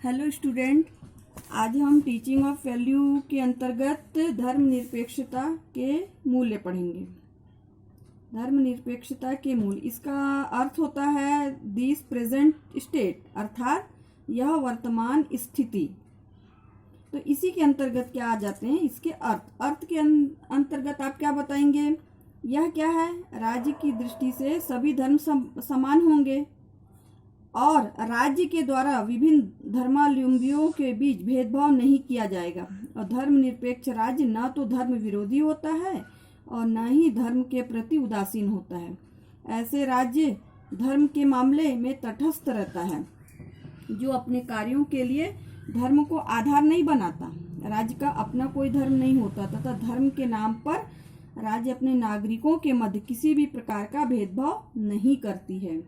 Hello student, आज हम teaching of value के अंतर्गत धर्मनिरपेक्षता के मूल्य पढ़ेंगे। धर्मनिरपेक्षता के मूल, इसका अर्थ होता है दिस प्रेजेंट स्टेट, अर्थात यह वर्तमान स्थिति। तो इसी के अंतर्गत क्या आ जाते हैं इसके अर्थ के अंतर्गत आप क्या बताएंगे? यह क्या है? राज्य की दृष्टि से सभी धर्म समान होंगे और राज्य के द्वारा विभिन्न धर्मावलंबियों के बीच भेदभाव नहीं किया जाएगा। और धर्मनिरपेक्ष राज्य न तो धर्म विरोधी होता है और न ही धर्म के प्रति उदासीन होता है। ऐसे राज्य धर्म के मामले में तटस्थ रहता है, जो अपने कार्यों के लिए धर्म को आधार नहीं बनाता। राज्य का अपना कोई धर्म नहीं होता तथा धर्म के नाम पर राज्य अपने नागरिकों के मध्य किसी भी प्रकार का भेदभाव नहीं करती है।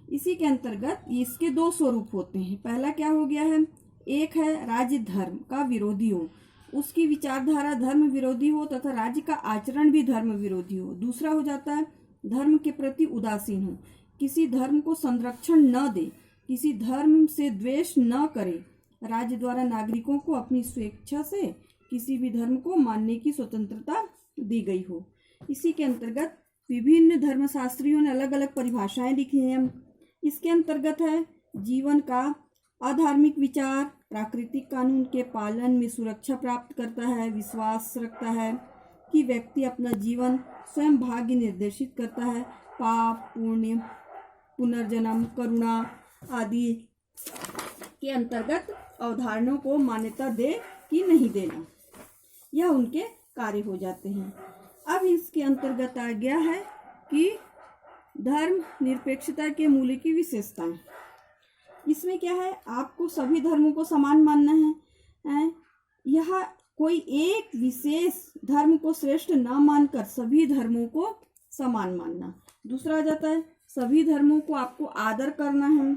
इसी के अंतर्गत इसके दो स्वरूप होते हैं। पहला क्या हो गया है? एक है राज्य धर्म का विरोधी हो, उसकी विचारधारा धर्म विरोधी हो तथा राज्य का आचरण भी धर्म विरोधी हो। दूसरा हो जाता है धर्म के प्रति उदासीन हो, किसी धर्म को संरक्षण न दे, किसी धर्म से द्वेष न करे, राज्य द्वारा नागरिकों को अपनी स्वेच्छा से किसी भी धर्म को मानने की स्वतंत्रता दी गई हो। इसी के अंतर्गत विभिन्न धर्मशास्त्रियों ने अलग अलग परिभाषाएं लिखी हैं। इसके अंतर्गत है जीवन का अधार्मिक विचार प्राकृतिक कानून के पालन में सुरक्षा प्राप्त करता है, विश्वास रखता है कि व्यक्ति अपना जीवन स्वयं भाग्य निर्देशित करता है, पाप पुण्य पुनर्जन्म करुणा आदि के अंतर्गत अवधारणाओं को मान्यता दे कि नहीं देना, यह उनके कार्य हो जाते हैं। अब इसके अंतर्गत आ गया है कि धर्म निरपेक्षता के मूल्य की विशेषताएं। इसमें क्या है? आपको सभी धर्मों को समान मानना है। यह कोई एक विशेष धर्म को श्रेष्ठ न मानकर सभी धर्मों को समान मानना। दूसरा आ जाता है सभी धर्मों को आपको आदर करना है।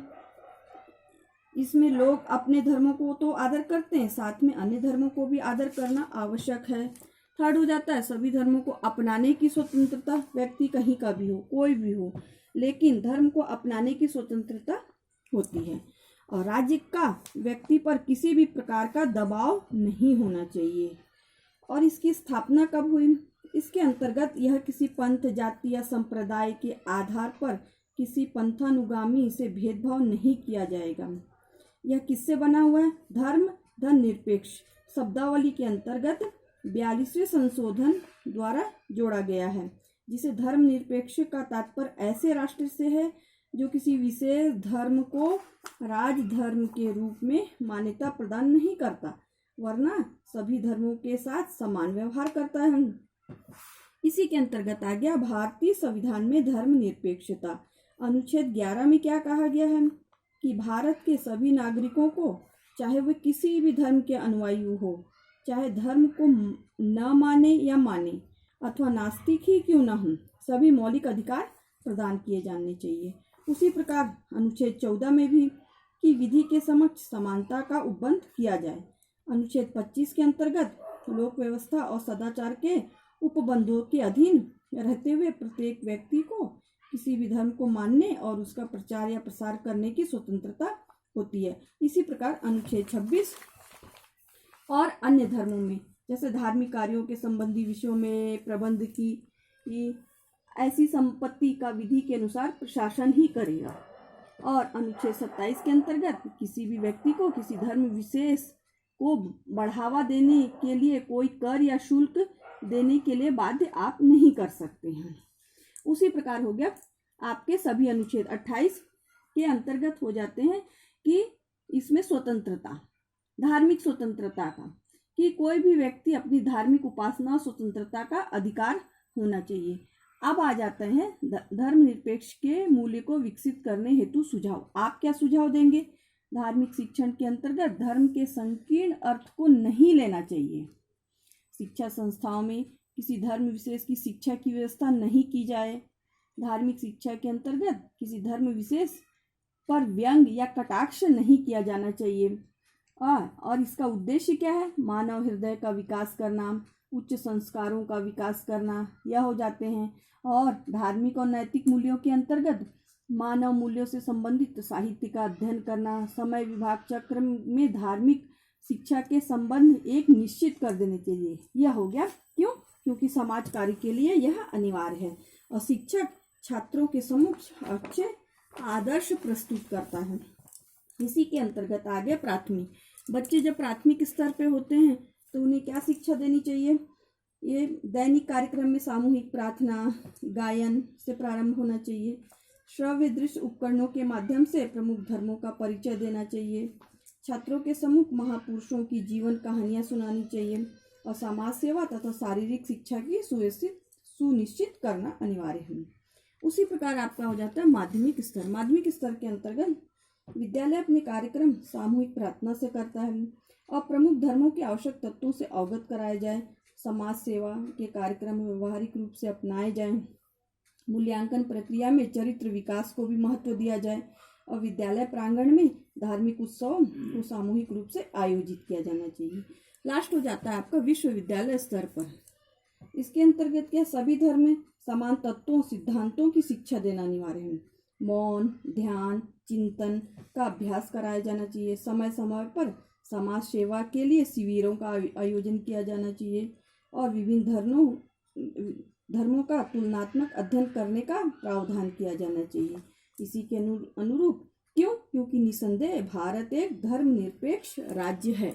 इसमें लोग अपने धर्मों को तो आदर करते हैं, साथ में अन्य धर्मों को भी आदर करना आवश्यक है। थर्ड हो जाता है सभी धर्मों को अपनाने की स्वतंत्रता, व्यक्ति कहीं का भी हो, कोई भी हो, लेकिन धर्म को अपनाने की स्वतंत्रता होती है। और राज्य का व्यक्ति पर किसी भी प्रकार का दबाव नहीं होना चाहिए। और इसकी स्थापना कब हुई? इसके अंतर्गत यह किसी पंथ जाति या संप्रदाय के आधार पर किसी पंथानुगामी से भेदभाव नहीं किया जाएगा। यह किससे बना हुआ है? धर्म निरपेक्ष शब्दावली के अंतर्गत 42वें संशोधन द्वारा जोड़ा गया है, जिसे धर्मनिरपेक्ष का तात्पर्य ऐसे राष्ट्र से है जो किसी विशेष धर्म को राजधर्म के रूप में मान्यता प्रदान नहीं करता, वरना सभी धर्मों के साथ समान व्यवहार करता है। इसी के अंतर्गत आ गया भारतीय संविधान में धर्मनिरपेक्षता। अनुच्छेद 11 में क्या कहा गया है कि भारत के सभी नागरिकों को, चाहे वे किसी भी धर्म के अनुयायी हो, चाहे धर्म को न माने या माने अथवा नास्तिक ही क्यों न हो, सभी मौलिक अधिकार प्रदान किए जाने चाहिए। उसी प्रकार अनुच्छेद 14 में भी कि विधि के समक्ष समानता का उपबंध किया जाए। अनुच्छेद 25 के अंतर्गत लोक व्यवस्था और सदाचार के उपबंधों के अधीन रहते हुए प्रत्येक व्यक्ति को किसी भी धर्म को मानने और उसका प्रचार या प्रसार करने की स्वतंत्रता होती है। इसी प्रकार अनुच्छेद 26 और अन्य धर्मों में जैसे धार्मिक कार्यों के संबंधी विषयों में प्रबंध की ऐसी संपत्ति का विधि के अनुसार प्रशासन ही करेगा। और अनुच्छेद 27 के अंतर्गत किसी भी व्यक्ति को किसी धर्म विशेष को बढ़ावा देने के लिए कोई कर या शुल्क देने के लिए बाध्य आप नहीं कर सकते हैं। उसी प्रकार हो गया आपके सभी अनुच्छेद 28 के अंतर्गत हो जाते हैं कि इसमें स्वतंत्रता, धार्मिक स्वतंत्रता का, कि कोई भी व्यक्ति अपनी धार्मिक उपासना स्वतंत्रता का अधिकार होना चाहिए। अब आ जाते हैं धर्मनिरपेक्ष के मूल्य को विकसित करने हेतु सुझाव। आप क्या सुझाव देंगे? धार्मिक शिक्षण के अंतर्गत धर्म के संकीर्ण अर्थ को नहीं लेना चाहिए। शिक्षा संस्थाओं में किसी धर्म विशेष की शिक्षा की व्यवस्था नहीं की जाए। धार्मिक शिक्षा के अंतर्गत किसी धर्म विशेष पर व्यंग या कटाक्ष नहीं किया जाना चाहिए। और इसका उद्देश्य क्या है? मानव हृदय का विकास करना, उच्च संस्कारों का विकास करना, यह हो जाते हैं। और धार्मिक और नैतिक मूल्यों के अंतर्गत मानव मूल्यों से संबंधित साहित्य का अध्ययन करना, समय विभाग चक्र में धार्मिक शिक्षा के संबंध एक निश्चित कर देने चाहिए। यह हो गया क्यों? क्योंकि समाज कार्य के लिए यह अनिवार्य है और शिक्षक छात्रों के समक्ष अच्छे आदर्श प्रस्तुत करता है। इसी के अंतर्गत आ गया प्राथमिक। बच्चे जब प्राथमिक स्तर पे होते हैं तो उन्हें क्या शिक्षा देनी चाहिए? ये दैनिक कार्यक्रम में सामूहिक प्रार्थना, गायन से प्रारंभ होना चाहिए। श्रव्य दृश्य उपकरणों के माध्यम से प्रमुख धर्मों का परिचय देना चाहिए। छात्रों के सम्मुख महापुरुषों की जीवन कहानियां सुनानी चाहिए और समाज सेवा तथा शारीरिक शिक्षा की सुनिश्चित करना अनिवार्य है। उसी प्रकार आपका हो जाता है माध्यमिक स्तर। माध्यमिक स्तर के अंतर्गत विद्यालय अपने कार्यक्रम सामूहिक प्रार्थना से करता है और प्रमुख धर्मों के आवश्यक तत्वों से अवगत कराया जाए। समाज सेवा के कार्यक्रम व्यवहारिक रूप से अपनाए जाएं। मूल्यांकन प्रक्रिया में चरित्र विकास को भी महत्व दिया जाए और विद्यालय प्रांगण में धार्मिक उत्सव को सामूहिक रूप से आयोजित किया जाना चाहिए। लास्ट हो जाता है आपका विश्वविद्यालय स्तर पर। इसके अंतर्गत क्या? सभी धर्म में समान तत्वों सिद्धांतों की शिक्षा देना अनिवार्य है। मौन, ध्यान, चिंतन का अभ्यास कराया जाना चाहिए। समय समय पर समाज सेवा के लिए शिविरों का आयोजन किया जाना चाहिए और विभिन्न धर्मों का तुलनात्मक अध्ययन करने का प्रावधान किया जाना चाहिए। इसी के अनुरूप क्यों? क्योंकि निसंदेह भारत एक धर्मनिरपेक्ष राज्य है।